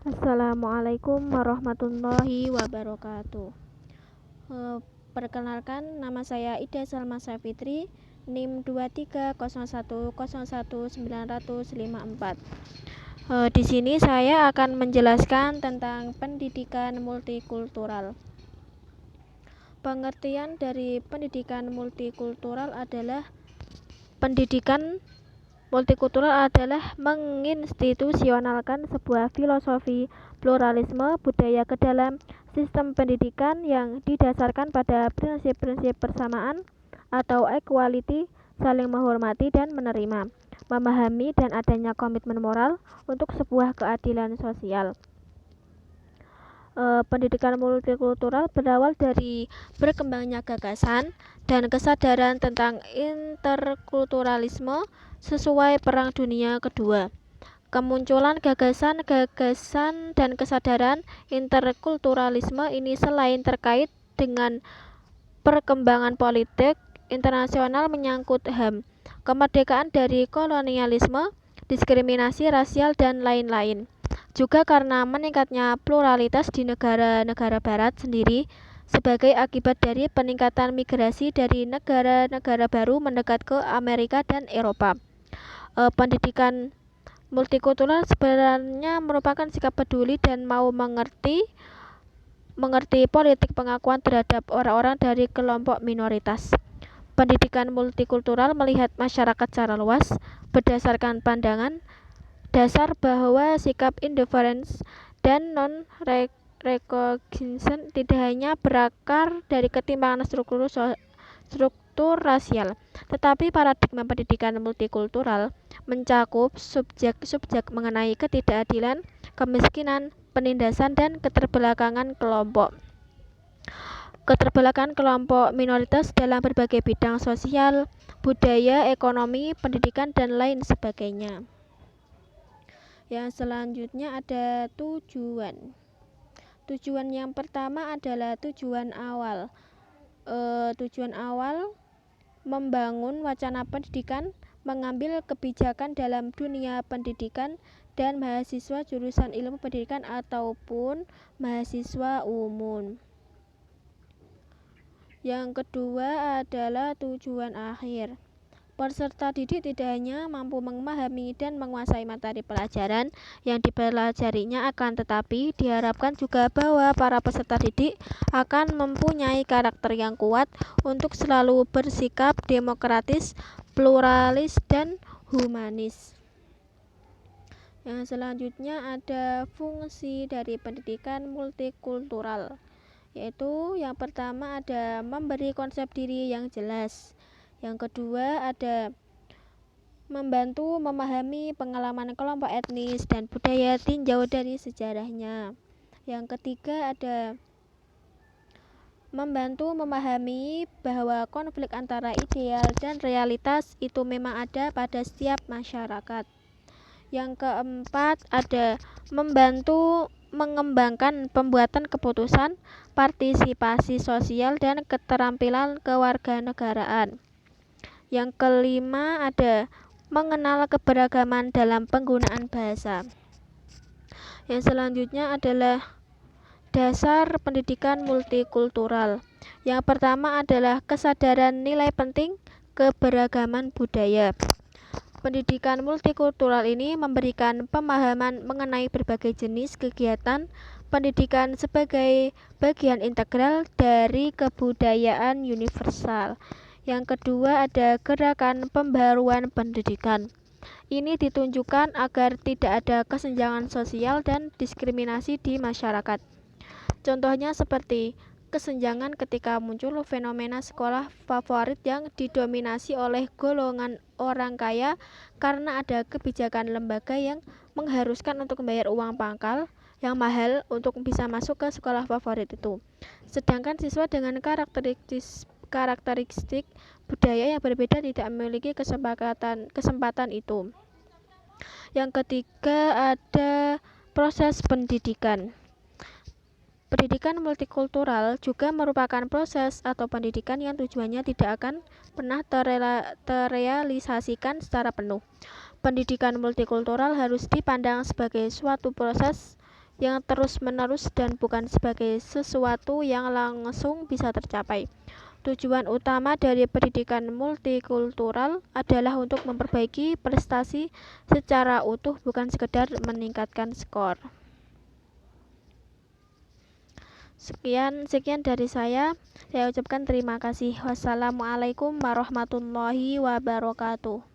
Assalamualaikum warahmatullahi wabarakatuh. Perkenalkan, nama saya Ida Salma Safitri, NIM 2301011954. Di sini saya akan menjelaskan tentang pendidikan multikultural. Pengertian dari pendidikan multikultural adalah menginstitusionalkan sebuah filosofi pluralisme budaya ke dalam sistem pendidikan yang didasarkan pada prinsip-prinsip persamaan atau equality, saling menghormati dan menerima, memahami dan adanya komitmen moral untuk sebuah keadilan sosial. Pendidikan multikultural berawal dari berkembangnya gagasan dan kesadaran tentang interkulturalisme sesuai Perang Dunia Kedua. Kemunculan gagasan dan kesadaran interkulturalisme ini selain terkait dengan perkembangan politik internasional menyangkut HAM, kemerdekaan dari kolonialisme, diskriminasi rasial dan lain-lain. Juga karena meningkatnya pluralitas di negara-negara barat sendiri sebagai akibat dari peningkatan migrasi dari negara-negara baru mendekat ke Amerika dan Eropa. Pendidikan multikultural sebenarnya merupakan sikap peduli dan mau mengerti politik pengakuan terhadap orang-orang dari kelompok minoritas. Pendidikan multikultural melihat masyarakat secara luas berdasarkan pandangan dasar bahwa sikap indifference dan non-recognition tidak hanya berakar dari ketimpangan struktur rasial, tetapi paradigma pendidikan multikultural mencakup subjek-subjek mengenai ketidakadilan, kemiskinan, penindasan, dan keterbelakangan kelompok minoritas dalam berbagai bidang sosial, budaya, ekonomi, pendidikan, dan lain sebagainya. Yang selanjutnya ada tujuan. Tujuan yang pertama adalah tujuan awal. Tujuan awal membangun wacana pendidikan, mengambil kebijakan dalam dunia pendidikan, dan mahasiswa jurusan ilmu pendidikan ataupun mahasiswa umum. Yang kedua adalah tujuan akhir. Peserta didik tidak hanya mampu memahami dan menguasai materi pelajaran yang dipelajarinya, akan tetapi diharapkan juga bahwa para peserta didik akan mempunyai karakter yang kuat untuk selalu bersikap demokratis, pluralis, dan humanis. Yang selanjutnya ada fungsi dari pendidikan multikultural, yaitu yang pertama ada memberi konsep diri yang jelas. Yang kedua ada membantu memahami pengalaman kelompok etnis dan budaya tinjau dari sejarahnya. Yang ketiga ada membantu memahami bahwa konflik antara ideal dan realitas itu memang ada pada setiap masyarakat. Yang keempat ada membantu mengembangkan pembuatan keputusan, partisipasi sosial, dan keterampilan kewarganegaraan. Yang kelima ada mengenal keberagaman dalam penggunaan bahasa. Yang selanjutnya adalah dasar pendidikan multikultural. Yang pertama adalah kesadaran nilai penting keberagaman budaya. Pendidikan multikultural ini memberikan pemahaman mengenai berbagai jenis kegiatan pendidikan sebagai bagian integral dari kebudayaan universal. Yang kedua ada gerakan pembaruan pendidikan. Ini ditunjukkan agar tidak ada kesenjangan sosial dan diskriminasi di masyarakat. Contohnya seperti kesenjangan ketika muncul fenomena sekolah favorit yang didominasi oleh golongan orang kaya karena ada kebijakan lembaga yang mengharuskan untuk membayar uang pangkal yang mahal untuk bisa masuk ke sekolah favorit itu. Sedangkan siswa dengan karakteristik budaya yang berbeda tidak memiliki kesempatan itu. Yang ketiga ada proses pendidikan. Pendidikan multikultural juga merupakan proses atau pendidikan yang tujuannya tidak akan pernah terrealisasikan secara penuh. Pendidikan multikultural harus dipandang sebagai suatu proses yang terus-menerus dan bukan sebagai sesuatu yang langsung bisa tercapai. Tujuan utama dari pendidikan multikultural adalah untuk memperbaiki prestasi secara utuh, bukan sekedar meningkatkan skor. Sekian dari saya. Saya ucapkan terima kasih. Wassalamualaikum warahmatullahi wabarakatuh.